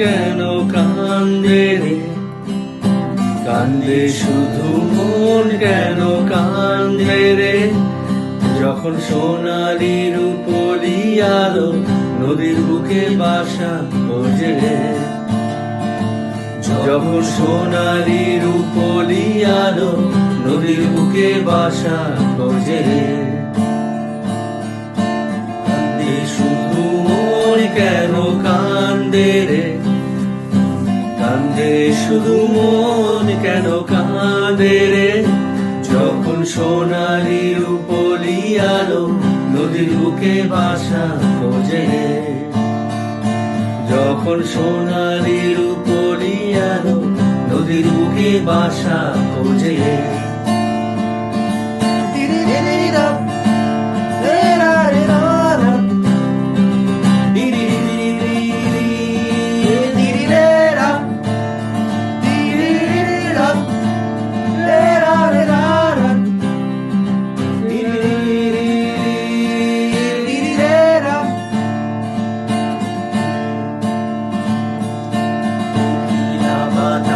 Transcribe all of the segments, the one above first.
কেন কান্দে রে, কান্দে শুধু মন কেন কান্দে রে, যখন সোনালি রূপলি আলো নদীর বুকে বাসা খোঁজে রে, যখন সোনালি রূপলি আলো নদীর বুকে বাসা খোঁজে রে, কান্দে শুধু মন কেন কান্দে রে, কান্দে শুধু মন কেন কান্দে রে, যখন সোনালি রূপলি আলো নদীর বুকে বাসা খোঁজে রে, যখন সোনালি রূপলি আলো নদীর বুকে বাসা খোঁজে রে।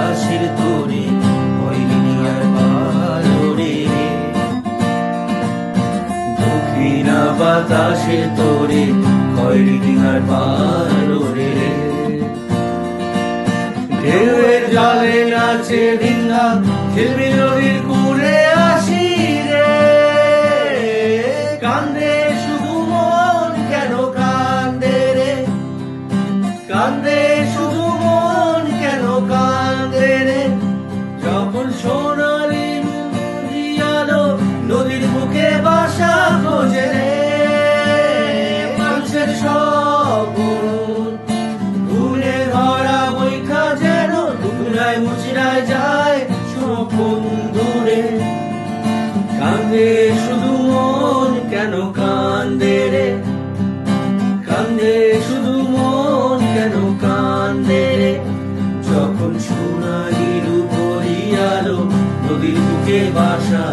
বাতাসের তোরে দুখিনা বাতাসে তোরে খয়রি আর পালো রে, ঢেউয়ের জলে নাচে ডিঙ্গা খেলবি নদীর কুলে আসি রে, কান্দে শুধু মন কেন কান্দে রে, কান্দে শুধু মন কেন কান্দে রে, যখন সোনালি আলো নদীর বুকে বাসা খোঁজে রে, মানুষের সব ভুলে ধরা বৈখা যেন দুপুরায় মুচড়ায় যায় সব বন্ধুরে, কান্দে শুধু মন কেন কান্দে রে, কান্দে শুধু মন কেন কান্দে রে, যখন সোনালি রূপলি আলো নদীর বুকে বাসা